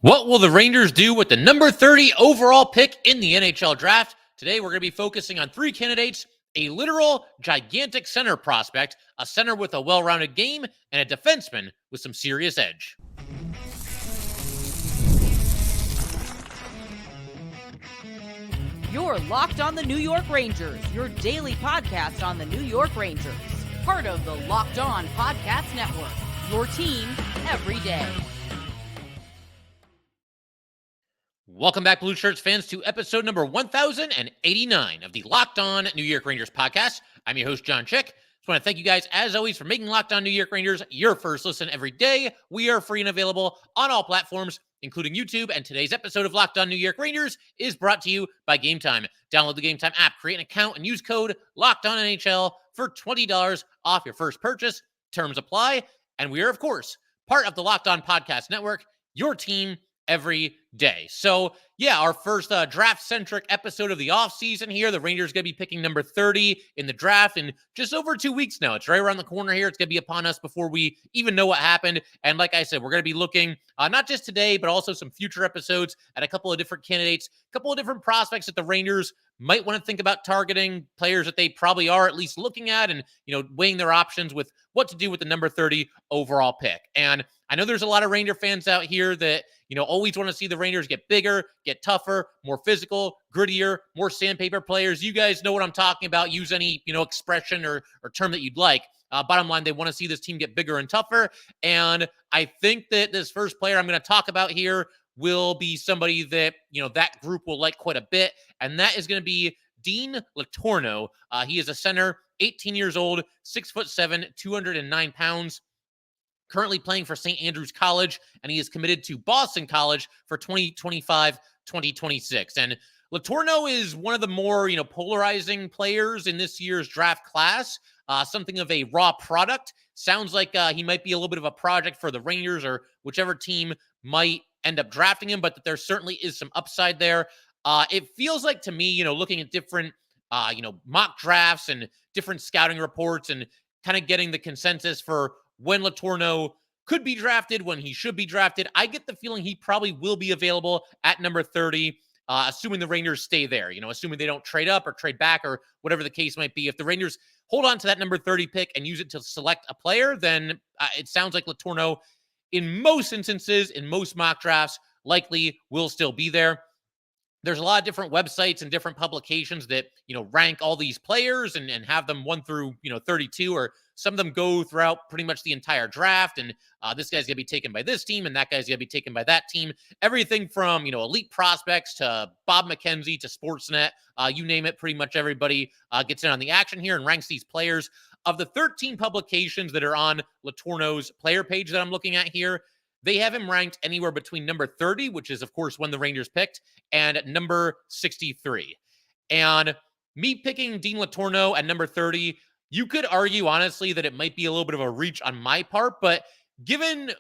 What will the Rangers do with the number 30 overall pick in the NHL Draft? Today, we're going to be focusing on three candidates: a literal gigantic center prospect, a center with a well-rounded game, and a defenseman with some serious edge. You're Locked on the New York Rangers, your daily podcast on the New York Rangers. Part of the Locked On Podcast Network, your team every day. Welcome back, Blue Shirts fans, to episode number 1089 of the Locked On New York Rangers podcast. I'm your host, John Chick. Just want to thank you guys, as always, for making Locked On New York Rangers your first listen every day. We are free and available on all platforms, including YouTube, and today's episode of Locked On New York Rangers is brought to you by Gametime. Download the Gametime app, create an account, and use code LOCKEDONNHL for $20 off your first purchase. Terms apply, and we are, of course, part of the Locked On Podcast Network, your team every day. So, yeah, our first draft-centric episode of the offseason here. The Rangers going to be picking number 30 in the draft in just over 2 weeks now. It's right around the corner here. It's going to be upon us before we even know what happened. And like I said, we're going to be looking not just today, but also some future episodes at a couple of different candidates, a couple of different prospects that the Rangers might want to think about targeting, players that they probably are at least looking at and, weighing their options with what to do with the number 30 overall pick. And I know there's a lot of Ranger fans out here that, always want to see the Rangers get bigger, get tougher, more physical, grittier, more sandpaper players. You guys know what I'm talking about. Use any, expression or term that you'd like. Bottom line, they want to see this team get bigger and tougher. And I think that this first player I'm going to talk about here will be somebody that, that group will like quite a bit. And that is going to be Dean Letourneau. He is a center, 18 years old, 6'7", 209 pounds. Currently playing for St. Andrews College, and he is committed to Boston College for 2025-2026. And Letourneau is one of the more, polarizing players in this year's draft class. Something of a raw product. Sounds like he might be a little bit of a project for the Rangers or whichever team might end up drafting him, but that there certainly is some upside there. It feels like to me, looking at different, mock drafts and different scouting reports and kind of getting the consensus for when Letourneau could be drafted, when he should be drafted, I get the feeling he probably will be available at number 30, assuming the Rangers stay there, assuming they don't trade up or trade back or whatever the case might be. If the Rangers hold on to that number 30 pick and use it to select a player, then it sounds like Letourneau, in most instances, in most mock drafts, likely will still be there. There's a lot of different websites and different publications that, rank all these players and have them 1 through, 32, or some of them go throughout pretty much the entire draft. And this guy's going to be taken by this team and that guy's going to be taken by that team. Everything from, elite prospects to Bob McKenzie to Sportsnet, you name it, pretty much everybody gets in on the action here and ranks these players. Of the 13 publications that are on Letourneau's player page that I'm looking at here, they have him ranked anywhere between number 30, which is, of course, when the Rangers picked, and number 63. And me picking Dean Letourneau at number 30, you could argue, honestly, that it might be a little bit of a reach on my part, but given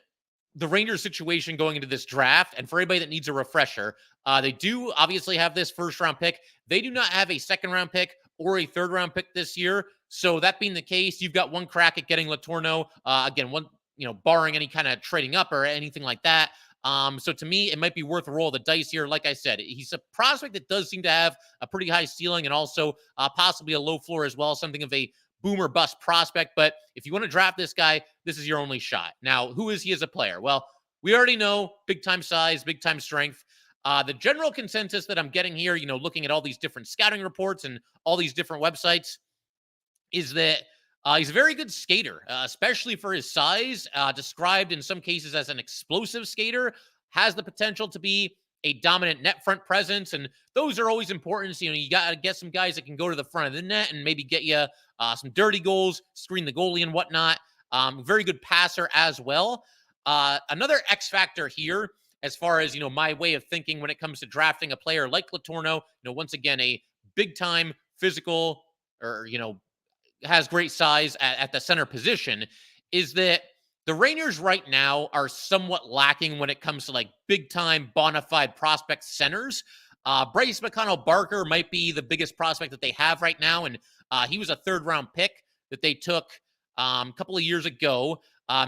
the Rangers situation going into this draft, and for anybody that needs a refresher, they do obviously have this first-round pick. They do not have a second-round pick or a third-round pick this year. So that being the case, you've got one crack at getting Letourneau. Again, one, barring any kind of trading up or anything like that. So to me, it might be worth a roll of the dice here. Like I said, he's a prospect that does seem to have a pretty high ceiling and also possibly a low floor as well, something of a boom or bust prospect. But if you want to draft this guy, this is your only shot. Now, who is he as a player? Well, we already know big time size, big time strength. The general consensus that I'm getting here, looking at all these different scouting reports and all these different websites, is that he's a very good skater, especially for his size, described in some cases as an explosive skater, has the potential to be a dominant net front presence. And those are always important. So, you got to get some guys that can go to the front of the net and maybe get you some dirty goals, screen the goalie and whatnot. Very good passer as well. Another X factor here, as far as, my way of thinking when it comes to drafting a player like Letourneau, once again, a big time physical or, has great size at the center position, is that the Rangers right now are somewhat lacking when it comes to like big time bona fide prospect centers. Bryce McConnell-Barker might be the biggest prospect that they have right now. And he was a third round pick that they took a couple of years ago.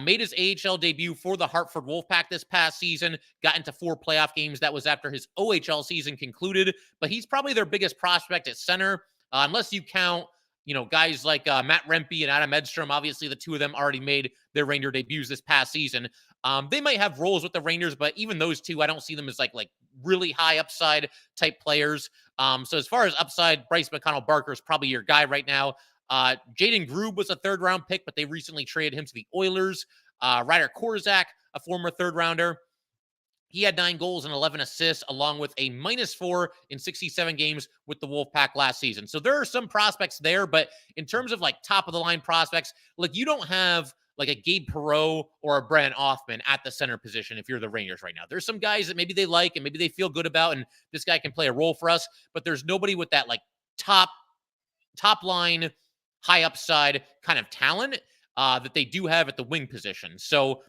Made his AHL debut for the Hartford Wolfpack this past season, got into 4 playoff games. That was after his OHL season concluded, but he's probably their biggest prospect at center, unless you count, guys like Matt Rempe and Adam Edstrom. Obviously, the two of them already made their Ranger debuts this past season. They might have roles with the Rangers, but even those two, I don't see them as like really high upside type players. So as far as upside, Bryce McConnell-Barker is probably your guy right now. Jaden Grube was a 3rd-round pick, but they recently traded him to the Oilers. Ryder Korzak, a former 3rd-rounder. He had 9 goals and 11 assists, along with a -4 in 67 games with the Wolfpack last season. So there are some prospects there, but in terms of top-of-the-line prospects, you don't have a Gabe Perreault or a Brandon Offman at the center position if you're the Rangers right now. There's some guys that maybe they like and maybe they feel good about, and this guy can play a role for us, but there's nobody with that top line, high upside kind of talent that they do have at the wing position. So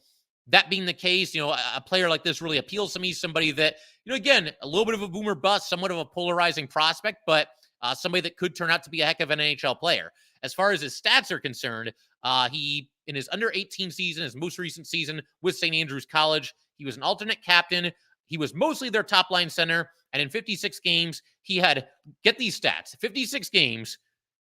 that being the case, a player like this really appeals to me. Somebody that, again, a little bit of a boomer bust, somewhat of a polarizing prospect, but somebody that could turn out to be a heck of an NHL player. As far as his stats are concerned, he, in his under 18 season, his most recent season with St. Andrews College, he was an alternate captain. He was mostly their top line center. And in 56 games, he had, get these stats, 56 games,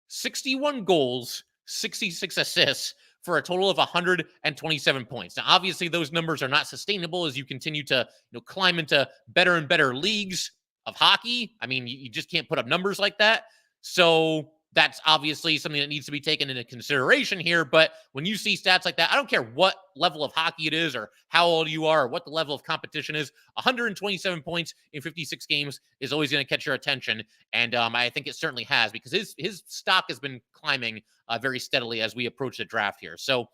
61 goals, 66 assists for a total of 127 points. Now, obviously, those numbers are not sustainable as you continue to climb into better and better leagues of hockey. I mean, you just can't put up numbers like that. So that's obviously something that needs to be taken into consideration here. But when you see stats like that, I don't care what level of hockey it is or how old you are or what the level of competition is. 127 points in 56 games is always going to catch your attention. And I think it certainly has, because his stock has been climbing very steadily as we approach the draft here. So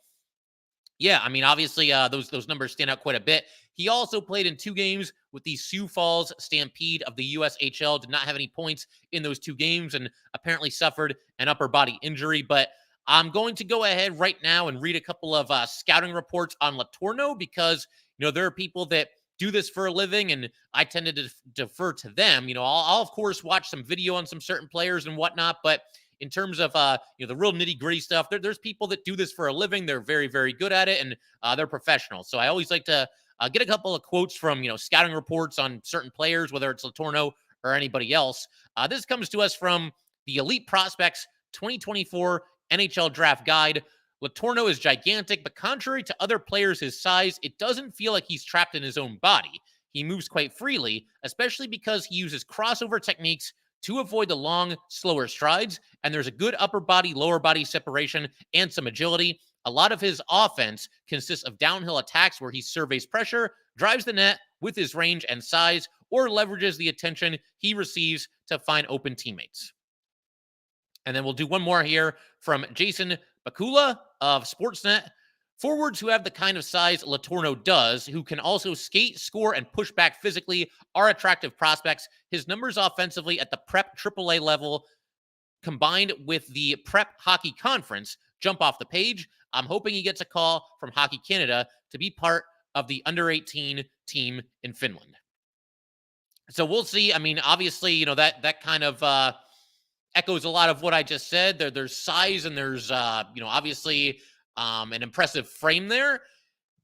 yeah, I mean, obviously, those numbers stand out quite a bit. He also played in 2 games with the Sioux Falls Stampede of the USHL. Did not have any points in those 2 games and apparently suffered an upper body injury. But I'm going to go ahead right now and read a couple of scouting reports on Letourneau, because, there are people that do this for a living, and I tend to defer to them. I'll of course watch some video on some certain players and whatnot, but in terms of the real nitty-gritty stuff, there's people that do this for a living. They're very, very good at it, and they're professionals. So I always like to get a couple of quotes from scouting reports on certain players, whether it's Letourneau or anybody else. This comes to us from the Elite Prospects 2024 NHL Draft Guide. Letourneau is gigantic, but contrary to other players his size, it doesn't feel like he's trapped in his own body. He moves quite freely, especially because he uses crossover techniques to avoid the long, slower strides, and there's a good upper body, lower body separation and some agility. A lot of his offense consists of downhill attacks where he surveys pressure, drives the net with his range and size, or leverages the attention he receives to find open teammates. And then we'll do one more here from Jason Bakula of Sportsnet. Forwards who have the kind of size Letourneau does, who can also skate, score, and push back physically, are attractive prospects. His numbers offensively at the Prep AAA level, combined with the Prep Hockey Conference, jump off the page. I'm hoping he gets a call from Hockey Canada to be part of the under-18 team in Finland. So we'll see. I mean, obviously, that kind of echoes a lot of what I just said. There's size and there's, obviously an impressive frame there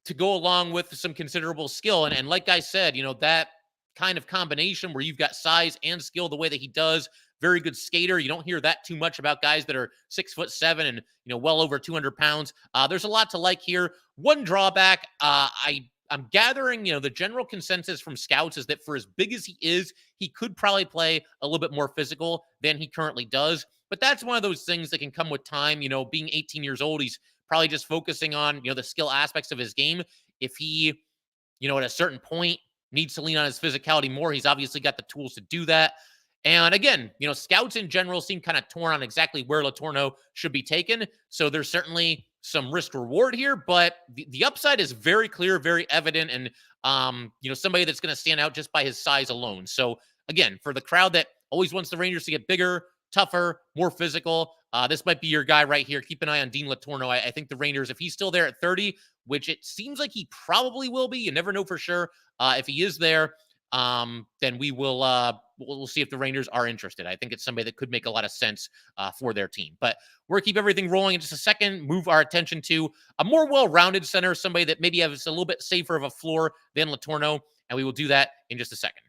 to go along with some considerable skill. And like I said, that kind of combination where you've got size and skill the way that he does, very good skater. You don't hear that too much about guys that are 6'7" and, well over 200 pounds. There's a lot to like here. One drawback, I'm gathering, the general consensus from scouts is that for as big as he is, he could probably play a little bit more physical than he currently does. But that's one of those things that can come with time. Being 18 years old, he's probably just focusing on, the skill aspects of his game. If he, at a certain point needs to lean on his physicality more, he's obviously got the tools to do that. And again, scouts in general seem kind of torn on exactly where Letourneau should be taken. So there's certainly some risk reward here, but the upside is very clear, very evident, and somebody that's going to stand out just by his size alone. So again, for the crowd that always wants the Rangers to get bigger, tougher, more physical, this might be your guy right here. Keep an eye on Dean Letourneau. I think the Rangers, if he's still there at 30, which it seems like he probably will be, you never know for sure. If he is there, then we will we'll see if the Rangers are interested. I think it's somebody that could make a lot of sense for their team. But we're going to keep everything rolling in just a second, move our attention to a more well-rounded center, somebody that maybe has a little bit safer of a floor than Letourneau, and we will do that in just a second.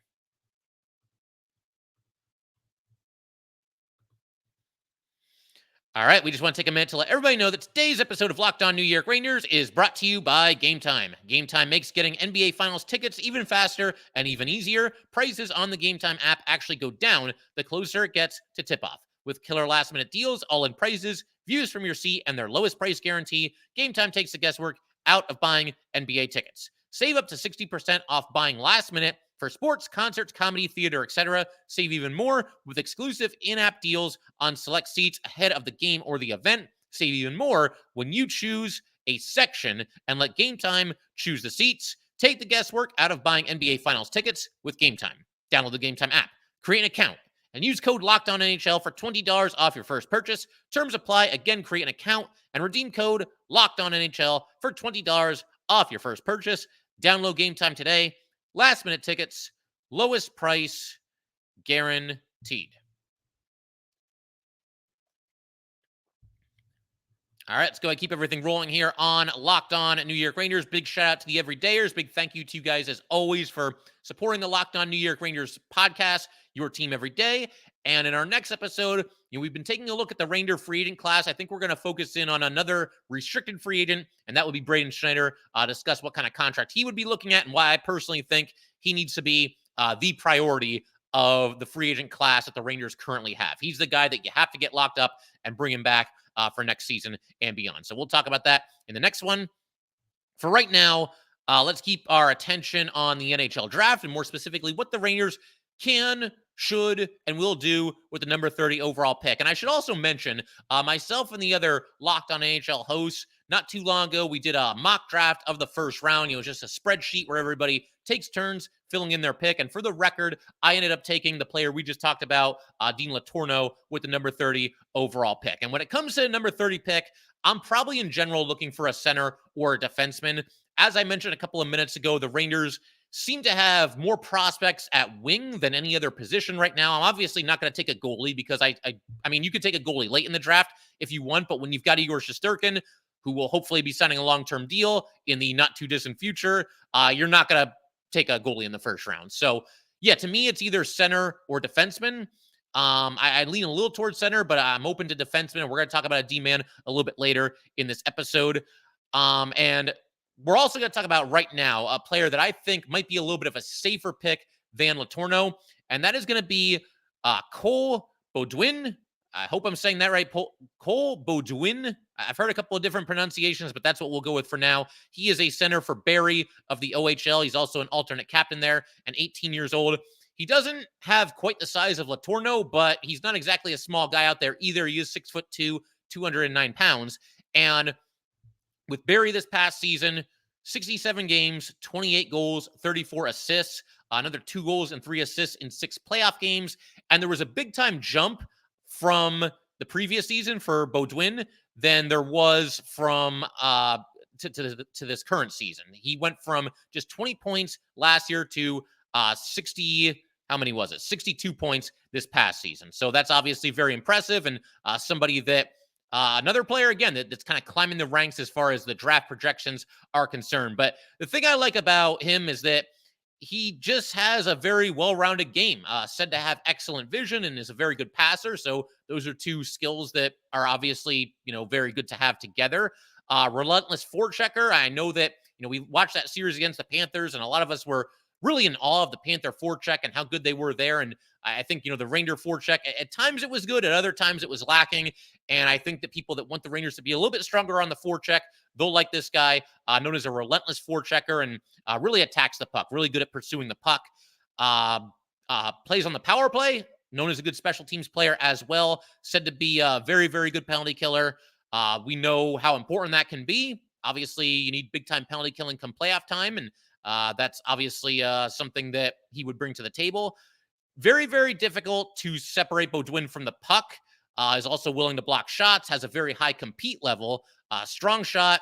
All right, we just want to take a minute to let everybody know that today's episode of Locked On New York Rangers is brought to you by Gametime. Gametime makes getting NBA Finals tickets even faster and even easier. Prices on the Gametime app actually go down the closer it gets to tip-off. With killer last-minute deals, all-in prices, views from your seat, and their lowest price guarantee, Gametime takes the guesswork out of buying NBA tickets. Save up to 60% off buying last minute for sports, concerts, comedy, theater, etc. Save even more with exclusive in-app deals on select seats ahead of the game or the event. Save even more when you choose a section and let Gametime choose the seats. Take the guesswork out of buying NBA Finals tickets with Gametime. Download the Gametime app, create an account, and use code LOCKEDONNHL for $20 off your first purchase. Terms apply. Again, create an account and redeem code LOCKEDONNHL for $20 off your first purchase. Download Gametime today. Last minute tickets, lowest price guaranteed. All right, let's go ahead and keep everything rolling here on Locked On New York Rangers. Big shout out to the everydayers. Big thank you to you guys, as always, for supporting the Locked On New York Rangers podcast, your team every day. And in our next episode, we've been taking a look at the Ranger free agent class. I think we're going to focus in on another restricted free agent, and that would be Braden Schneider. Discuss what kind of contract he would be looking at and why I personally think he needs to be the priority of the free agent class that the Rangers currently have. He's the guy that you have to get locked up and bring him back for next season and beyond. So we'll talk about that in the next one. For right now, let's keep our attention on the NHL Draft, and more specifically what the Rangers can, should, and will do with the number 30 overall pick. And I should also mention, myself and the other Locked On NHL hosts, not too long ago, we did a mock draft of the first round. It was just a spreadsheet where everybody takes turns filling in their pick. And for the record, I ended up taking the player we just talked about, Dean Letourneau, with the number 30 overall pick. And when it comes to the number 30 pick, I'm probably in general looking for a center or a defenseman. As I mentioned a couple of minutes ago, the Rangers seem to have more prospects at wing than any other position right now. I'm obviously not going to take a goalie because I mean, you could take a goalie late in the draft if you want, but when you've got Igor Shesterkin, who will hopefully be signing a long-term deal in the not-too-distant future, you're not going to take a goalie in the first round. So, yeah, to me, it's either center or defenseman. I lean a little towards center, but I'm open to defenseman, and we're going to talk about a D-man a little bit later in this episode. And we're also going to talk about right now a player that I think might be a little bit of a safer pick than Letourneau, and that is going to be Cole Beaudoin. I hope I'm saying that right. Cole Beaudoin. I've heard a couple of different pronunciations, but that's what we'll go with for now. He is a center for Barrie of the OHL. He's also an alternate captain there and 18 years old. He doesn't have quite the size of Letourneau, but he's not exactly a small guy out there either. He is 6'2", 209 pounds. And with Barrie this past season, 67 games, 28 goals, 34 assists, another 2 goals and 3 assists in 6 playoff games. And there was a big-time jump from the previous season for Beaudoin than there was from to this current season. He went from just 20 points last year to 60, how many was it? 62 points this past season. So that's obviously very impressive, and somebody that another player, again, that's kind of climbing the ranks as far as the draft projections are concerned. But the thing I like about him is that he just has a very well-rounded game, said to have excellent vision and is a very good passer. So those are 2 skills that are obviously, very good to have together. Relentless forechecker. I know that, we watched that series against the Panthers, and a lot of us were really in awe of the Panther forecheck and how good they were there. And I think, the Ranger forecheck, at times it was good, at other times it was lacking. And I think that people that want the Rangers to be a little bit stronger on the forecheck, they'll like this guy, known as a relentless forechecker, and really attacks the puck, really good at pursuing the puck. Plays on the power play, known as a good special teams player as well, said to be a very, very good penalty killer. We know how important that can be. Obviously, you need big-time penalty killing come playoff time, and that's obviously something that he would bring to the table. Very, very difficult to separate Beaudoin from the puck. Is also willing to block shots, has a very high compete level, strong shot,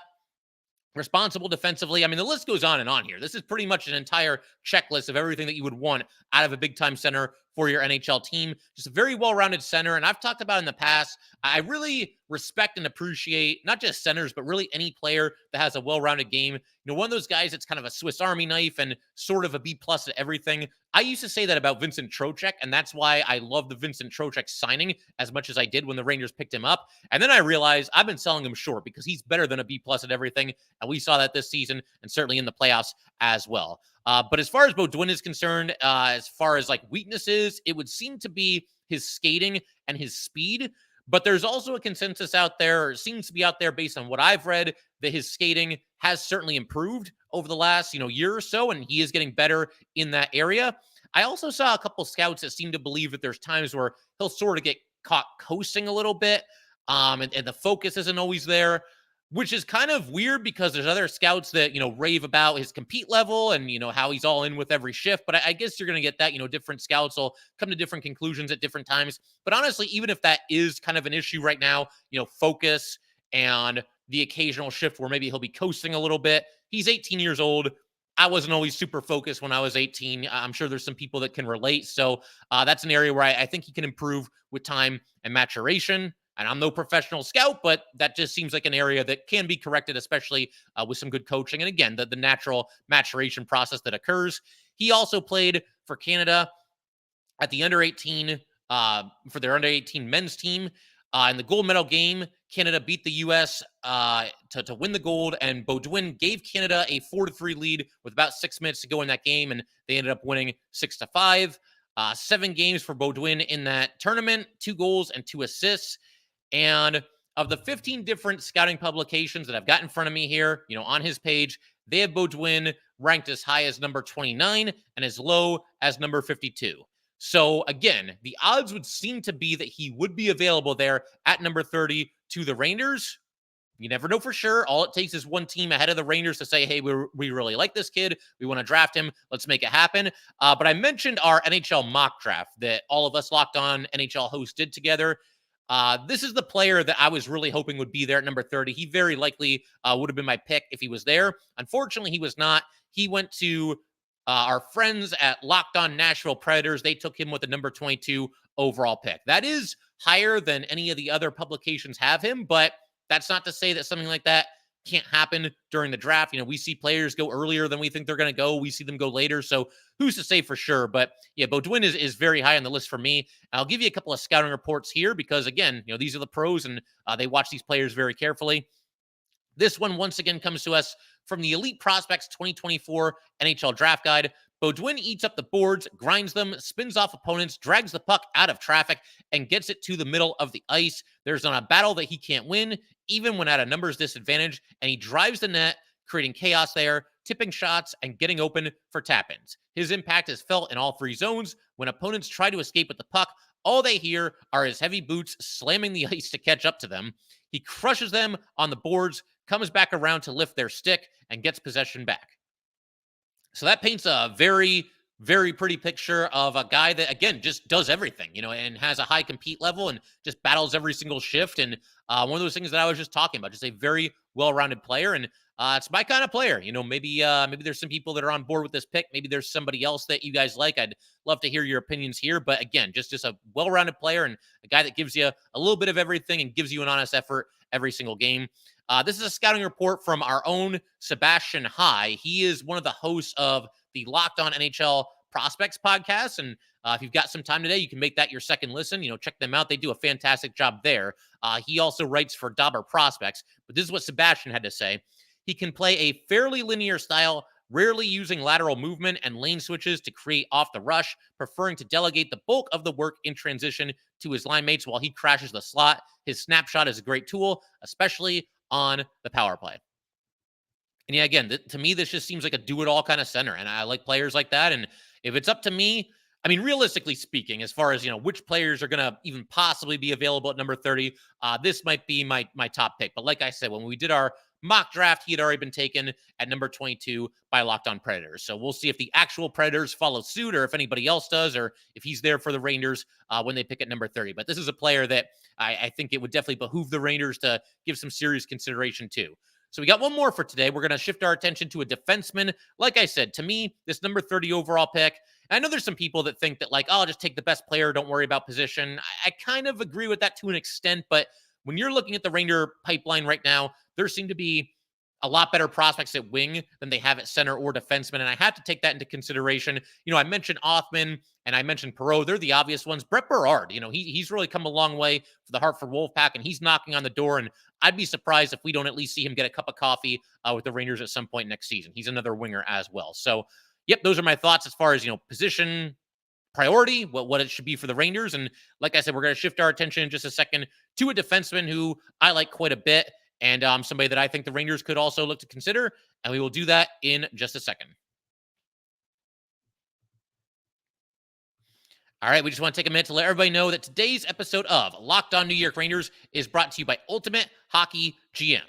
responsible defensively. I mean, the list goes on and on here. This is pretty much an entire checklist of everything that you would want out of a big-time center for your NHL team. Just a very well-rounded center. And I've talked about in the past, I really respect and appreciate not just centers, but really any player that has a well-rounded game. You know, one of those guys that's kind of a Swiss Army knife and sort of a B+ at everything. I used to say that about Vincent Trocheck, and that's why I love the Vincent Trocheck signing as much as I did when the Rangers picked him up. And then I realized I've been selling him short because he's better than a B+ at everything. And we saw that this season and certainly in the playoffs as well. But as far as Beaudoin is concerned, as far as like weaknesses, it would seem to be his skating and his speed. But there's also a consensus out there, or it seems to be out there based on what I've read, that his skating has certainly improved over the last, year or so, and he is getting better in that area. I also saw a couple scouts that seem to believe that there's times where he'll sort of get caught coasting a little bit, and the focus isn't always there, which is kind of weird because there's other scouts that, rave about his compete level and, how he's all in with every shift. But I guess you're going to get that, different scouts will come to different conclusions at different times. But honestly, even if that is kind of an issue right now, focus and the occasional shift where maybe he'll be coasting a little bit. He's 18 years old. I wasn't always super focused when I was 18. I'm sure there's some people that can relate. So that's an area where I think he can improve with time and maturation. And I'm no professional scout, but that just seems like an area that can be corrected, especially with some good coaching. And again, the natural maturation process that occurs. He also played for Canada at the under 18, for their under 18 men's team. In the gold medal game, Canada beat the U.S. To win the gold, and Beaudoin gave Canada a 4-3 lead with about 6 minutes to go in that game, and they ended up winning 6-5. 7 games for Beaudoin in that tournament, 2 goals and 2 assists. And of the 15 different scouting publications that I've got in front of me here, on his page, they have Beaudoin ranked as high as number 29 and as low as number 52. So again, the odds would seem to be that he would be available there at number 30 to the Rangers. You never know for sure. All it takes is one team ahead of the Rangers to say, hey, we really like this kid. We want to draft him. Let's make it happen. But I mentioned our NHL mock draft that all of us Locked On NHL hosts did together. This is the player that I was really hoping would be there at number 30. He very likely would have been my pick if he was there. Unfortunately, he was not. He went to our friends at Locked On Nashville Predators. They took him with the number 22 overall pick. That is higher than any of the other publications have him, but that's not to say that something like that can't happen during the draft. We see players go earlier than we think they're going to go. We see them go later. So who's to say for sure? But yeah, Beaudoin is very high on the list for me. I'll give you a couple of scouting reports here because again, these are the pros and they watch these players very carefully. This one once again comes to us from the Elite Prospects 2024 NHL Draft Guide. Beaudoin eats up the boards, grinds them, spins off opponents, drags the puck out of traffic, and gets it to the middle of the ice. There's not a battle that he can't win, even when at a numbers disadvantage, and he drives the net, creating chaos there, tipping shots, and getting open for tap-ins. His impact is felt in all 3 zones. When opponents try to escape with the puck, all they hear are his heavy boots slamming the ice to catch up to them. He crushes them on the boards, comes back around to lift their stick, and gets possession back. So that paints a very, very pretty picture of a guy that, again, just does everything, and has a high compete level and just battles every single shift. And one of those things that I was just talking about, just a very well-rounded player. And it's my kind of player. Maybe there's some people that are on board with this pick. Maybe there's somebody else that you guys like. I'd love to hear your opinions here. But again, just a well-rounded player and a guy that gives you a little bit of everything and gives you an honest effort every single game. This is a scouting report from our own Sebastian High. He is one of the hosts of the Locked On NHL Prospects podcast. And if you've got some time today, you can make that your second listen. Check them out. They do a fantastic job there. He also writes for Dobber Prospects. But this is what Sebastian had to say. He can play a fairly linear style, rarely using lateral movement and lane switches to create off the rush, preferring to delegate the bulk of the work in transition to his line mates while he crashes the slot. His snapshot is a great tool, especially on the power play. And yeah, again, to me, this just seems like a do-it-all kind of center, and I like players like that. And if it's up to me, I mean, realistically speaking, as far as, which players are going to even possibly be available at number 30, this might be my top pick. But like I said, when we did our mock draft, he had already been taken at number 22 by Locked On Predators. So we'll see if the actual Predators follow suit or if anybody else does, or if he's there for the Rangers when they pick at number 30. But this is a player that I think it would definitely behoove the Rangers to give some serious consideration to. So we got one more for today. We're going to shift our attention to a defenseman. Like I said, to me, this number 30 overall pick, I know there's some people that think that, like, oh, just take the best player, don't worry about position. I kind of agree with that to an extent, but when you're looking at the Ranger pipeline right now, there seem to be a lot better prospects at wing than they have at center or defenseman. And I have to take that into consideration. I mentioned Othman and I mentioned Perreault. They're the obvious ones. Brett Berard, he's really come a long way for the Hartford Wolfpack, and he's knocking on the door. And I'd be surprised if we don't at least see him get a cup of coffee with the Rangers at some point next season. He's another winger as well. So, yep, those are my thoughts as far as, position priority, what it should be for the Rangers. And like I said, we're going to shift our attention in just a second to a defenseman who I like quite a bit, and somebody that I think the Rangers could also look to consider. And we will do that in just a second. All right, we just want to take a minute to let everybody know that today's episode of Locked On New York Rangers is brought to you by Ultimate Hockey GM.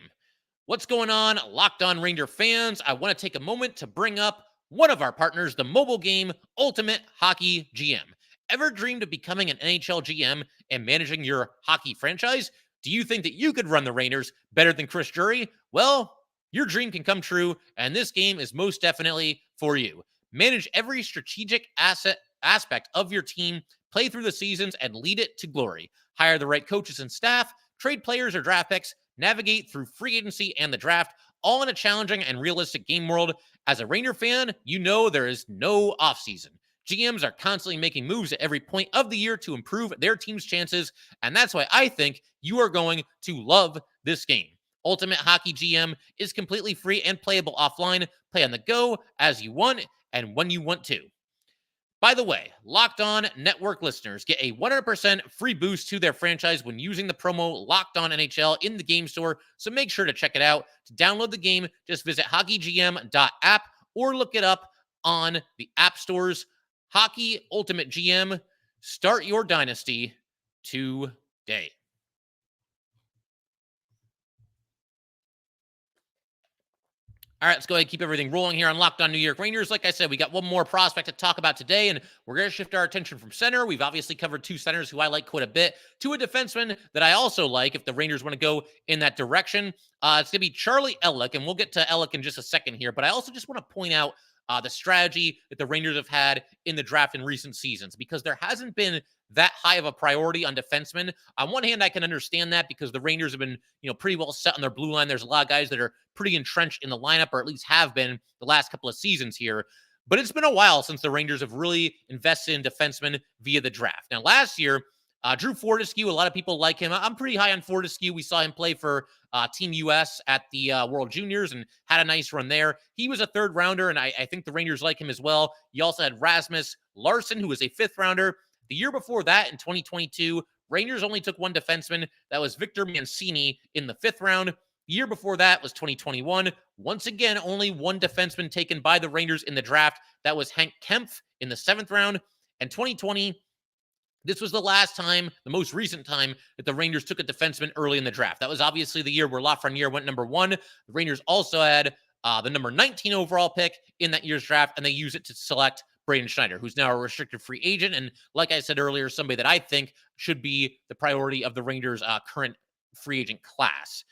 What's going on, Locked On Ranger fans? I want to take a moment to bring up one of our partners, the mobile game Ultimate Hockey GM. Ever dreamed of becoming an NHL GM and managing your hockey franchise? Do you think that you could run the Rangers better than Chris Drury? Well, your dream can come true, and this game is most definitely for you. Manage every strategic aspect of your team, play through the seasons, and lead it to glory. Hire the right coaches and staff, trade players or draft picks, navigate through free agency and the draft, all in a challenging and realistic game world. As a Ranger fan, you know there is no offseason. GMs are constantly making moves at every point of the year to improve their team's chances, and that's why I think you are going to love this game. Ultimate Hockey GM is completely free and playable offline. Play on the go as you want and when you want to. By the way, Locked On Network listeners get a 100% free boost to their franchise when using the promo Locked On NHL in the game store, so make sure to check it out. To download the game, just visit hockeygm.app or look it up on the app stores. Hockey Ultimate GM, start your dynasty today. All right, let's go ahead and keep everything rolling here on Locked On New York Rangers. Like I said, we got one more prospect to talk about today, and we're going to shift our attention from center. We've obviously covered two centers who I like quite a bit, to a defenseman that I also like if the Rangers want to go in that direction. It's going to be Charlie Elick, and we'll get to Elick in just a second here, but I also just want to point out the strategy that the Rangers have had in the draft in recent seasons, because there hasn't been that high of a priority on defensemen. On one hand, I can understand that because the Rangers have been, pretty well set on their blue line. There's a lot of guys that are pretty entrenched in the lineup, or at least have been the last couple of seasons here. But it's been a while since the Rangers have really invested in defensemen via the draft. Now, last year, Drew Fortescue, a lot of people like him. I'm pretty high on Fortescue. We saw him play for Team US at the World Juniors and had a nice run there. He was a third rounder, and I think the Rangers like him as well. You also had Rasmus Larson, who was a fifth rounder. The year before that, in 2022, Rangers only took one defenseman. That was Victor Mancini in the fifth round. The year before that was 2021. Once again, only one defenseman taken by the Rangers in the draft. That was Hank Kempf in the seventh round. And 2020, this was the last time, the most recent time, that the Rangers took a defenseman early in the draft. That was obviously the year where Lafreniere went number one. The Rangers also had the number 19 overall pick in that year's draft, and they used it to select Braden Schneider, who's now a restricted free agent. And like I said earlier, somebody that I think should be the priority of the Rangers' current free agent class.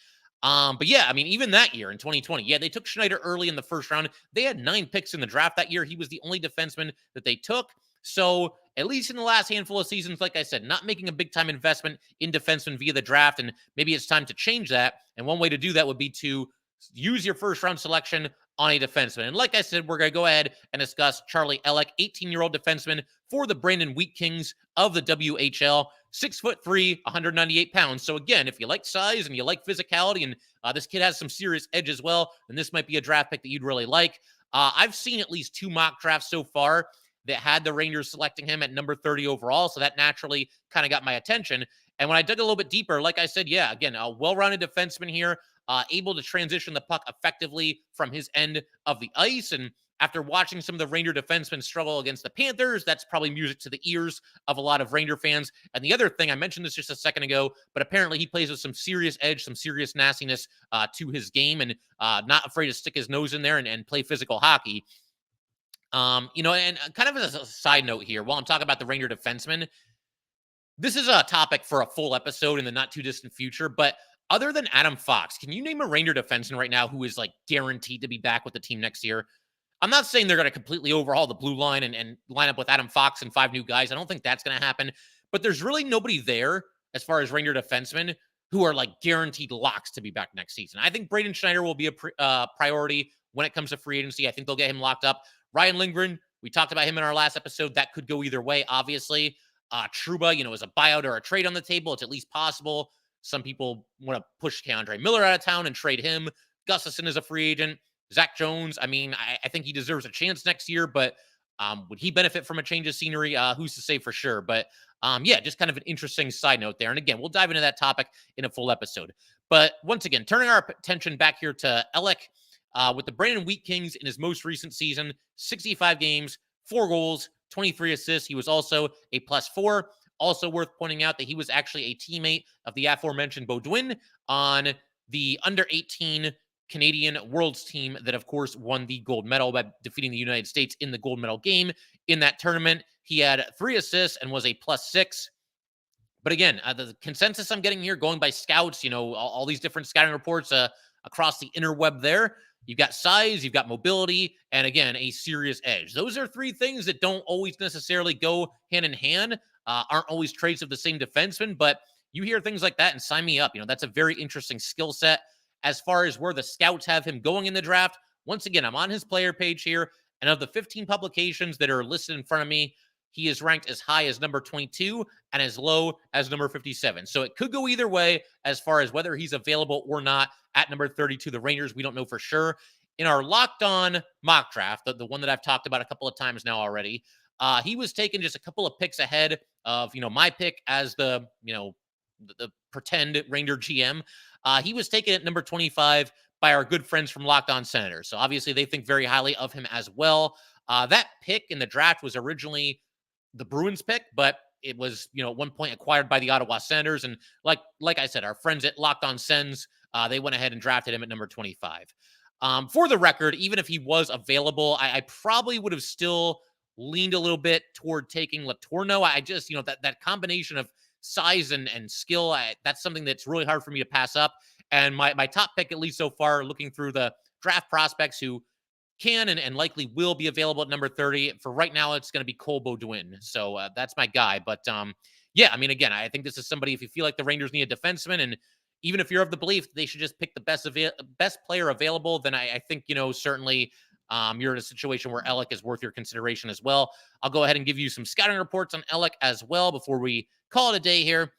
But yeah, I mean, even that year in 2020, they took Schneider early in the first round. They had 9 picks in the draft that year. He was the only defenseman that they took. So at least in the last handful of seasons, like I said, not making a big time investment in defensemen via the draft. And maybe it's time to change that. And one way to do that would be to use your first round selection on a defenseman. And like I said, we're going to go ahead and discuss Charlie Elick, 18-year-old defenseman for the Brandon Wheat Kings of the WHL, 6'3", 198 pounds. So again, if you like size and you like physicality, and this kid has some serious edge as well, then this might be a draft pick that you'd really like. I've seen at least 2 mock drafts so far that had the Rangers selecting him at number 30 overall. So that naturally kind of got my attention. And when I dug a little bit deeper, like I said, again, a well-rounded defenseman here, able to transition the puck effectively from his end of the ice. And after watching some of the Ranger defensemen struggle against the Panthers, that's probably music to the ears of a lot of Ranger fans. And the other thing, I mentioned this just a second ago, but apparently he plays with some serious edge, some serious nastiness to his game, and not afraid to stick his nose in there and play physical hockey. And kind of as a side note here, while I'm talking about the Ranger defenseman, this is a topic for a full episode in the not too distant future, but other than Adam Fox, can you name a Ranger defenseman right now who is like guaranteed to be back with the team next year? I'm not saying they're going to completely overhaul the blue line and line up with Adam Fox and 5 new guys. I don't think that's going to happen. But there's really nobody there as far as Ranger defensemen who are like guaranteed locks to be back next season. I think Braden Schneider will be a priority when it comes to free agency. I think they'll get him locked up. Ryan Lindgren, we talked about him in our last episode. That could go either way, obviously. Trouba, is a buyout or a trade on the table. It's at least possible. Some people want to push Keandre Miller out of town and trade him. Gustafson is a free agent. Zach Jones, I think he deserves a chance next year, but would he benefit from a change of scenery? Who's to say for sure? But just kind of an interesting side note there. And again, we'll dive into that topic in a full episode. But once again, turning our attention back here to Elick with the Brandon Wheat Kings in his most recent season, 65 games, 4 goals, 23 assists. He was also a +4. Also worth pointing out that he was actually a teammate of the aforementioned Beaudoin on the under-18 Canadian Worlds team that, of course, won the gold medal by defeating the United States in the gold medal game. In that tournament, he had 3 assists and was a +6. But again, the consensus I'm getting here, going by scouts, all these different scouting reports across the interweb there, you've got size, you've got mobility, and again, a serious edge. Those are 3 things that don't always necessarily go hand in hand, aren't always traits of the same defenseman, but you hear things like that and sign me up. That's a very interesting skill set. As far as where the scouts have him going in the draft, once again, I'm on his player page here, and of the 15 publications that are listed in front of me, he is ranked as high as number 22 and as low as number 57. So it could go either way as far as whether he's available or not at number 32. The Rangers, we don't know for sure. In our Locked On mock draft, the one that I've talked about a couple of times now already, he was taken just a couple of picks ahead of, my pick as the pretend Ranger GM. He was taken at number 25 by our good friends from Locked On Senators. So obviously they think very highly of him as well. That pick in the draft was originally the Bruins pick, but it was, at one point acquired by the Ottawa Senators. And like I said, our friends at Locked On Sens, they went ahead and drafted him at number 25. For the record, even if he was available, I probably would have still leaned a little bit toward taking Letourneau. I just, that combination of size and skill, that's something that's really hard for me to pass up. And my top pick, at least so far, looking through the draft prospects who can and likely will be available at number 30. For right now, it's going to be Cole Beaudoin. So that's my guy. But again, I think this is somebody, if you feel like the Rangers need a defenseman, and even if you're of the belief they should just pick the best player available, then I think, certainly you're in a situation where Elick is worth your consideration as well. I'll go ahead and give you some scouting reports on Elick as well before we call it a day here.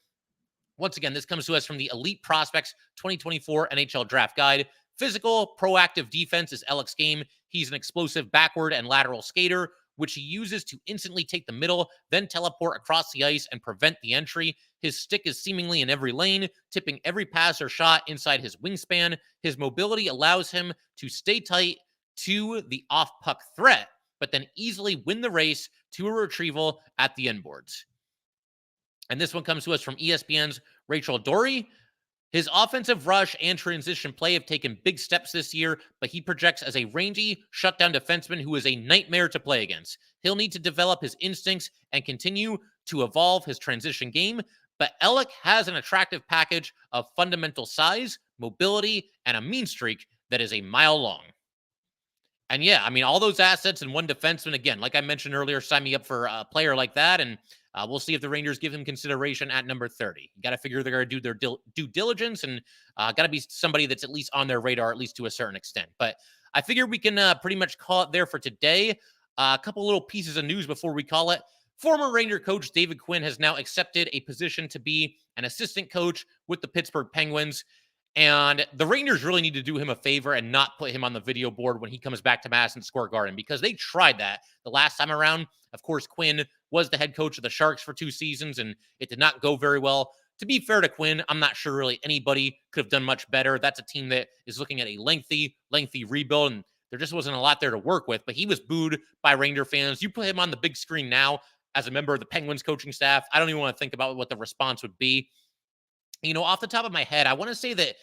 Once again, this comes to us from the Elite Prospects 2024 NHL Draft Guide. Physical, proactive defense is Elick's game. He's an explosive backward and lateral skater, which he uses to instantly take the middle, then teleport across the ice and prevent the entry. His stick is seemingly in every lane, tipping every pass or shot inside his wingspan. His mobility allows him to stay tight to the off-puck threat, but then easily win the race to a retrieval at the end boards. And this one comes to us from ESPN's Rachel Dory. His offensive rush and transition play have taken big steps this year, but he projects as a rangy, shutdown defenseman who is a nightmare to play against. He'll need to develop his instincts and continue to evolve his transition game, but Elick has an attractive package of fundamental size, mobility, and a mean streak that is a mile long. And all those assets in one defenseman, again, like I mentioned earlier, sign me up for a player like that, and we'll see if the Rangers give him consideration at number 30. You got to figure they're going to do their due diligence, and got to be somebody that's at least on their radar, at least to a certain extent. But I figure we can pretty much call it there for today. A couple little pieces of news before we call it. Former Ranger coach David Quinn has now accepted a position to be an assistant coach with the Pittsburgh Penguins. And the Rangers really need to do him a favor and not put him on the video board when he comes back to Madison Square Garden, because they tried that the last time around. Of course, Quinn was the head coach of the Sharks for 2 seasons, and it did not go very well. To be fair to Quinn, I'm not sure really anybody could have done much better. That's a team that is looking at a lengthy rebuild, and there just wasn't a lot there to work with. But he was booed by Ranger fans. You put him on the big screen now as a member of the Penguins coaching staff, I don't even want to think about what the response would be. Off the top of my head, I want to say that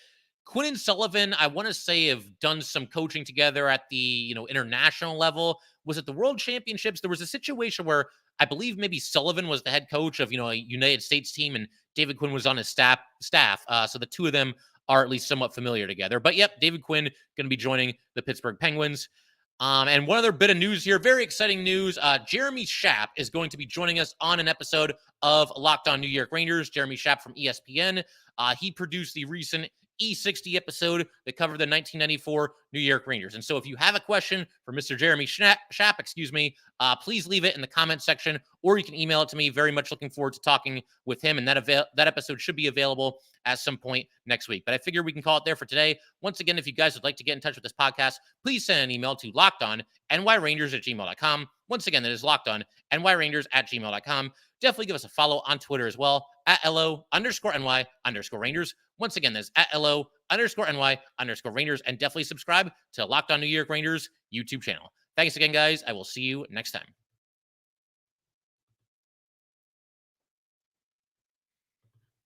Quinn and Sullivan, I want to say, have done some coaching together at the, international level. Was it the World Championships? There was a situation where I believe maybe Sullivan was the head coach of, a United States team, and David Quinn was on his staff. So the two of them are at least somewhat familiar together. But yep, David Quinn going to be joining the Pittsburgh Penguins. And one other bit of news here, very exciting news. Jeremy Schaap is going to be joining us on an episode of Locked On New York Rangers. Jeremy Schaap from ESPN. He produced the recent E60 episode that covered the 1994 New York Rangers. And so if you have a question for Mr. Jeremy Schaap, please leave it in the comment section, or you can email it to me. Very much looking forward to talking with him, and that episode should be available at some point next week. But I figure we can call it there for today. Once again, if you guys would like to get in touch with this podcast, please send an email to lockedonnyrangers@gmail.com. Once again, that is lockedonnyrangers@gmail.com. Definitely give us a follow on Twitter as well, at @LO_NY_Rangers. Once again, that's at @LO_NY_Rangers. And definitely subscribe to Locked On New York Rangers YouTube channel. Thanks again, guys. I will see you next time.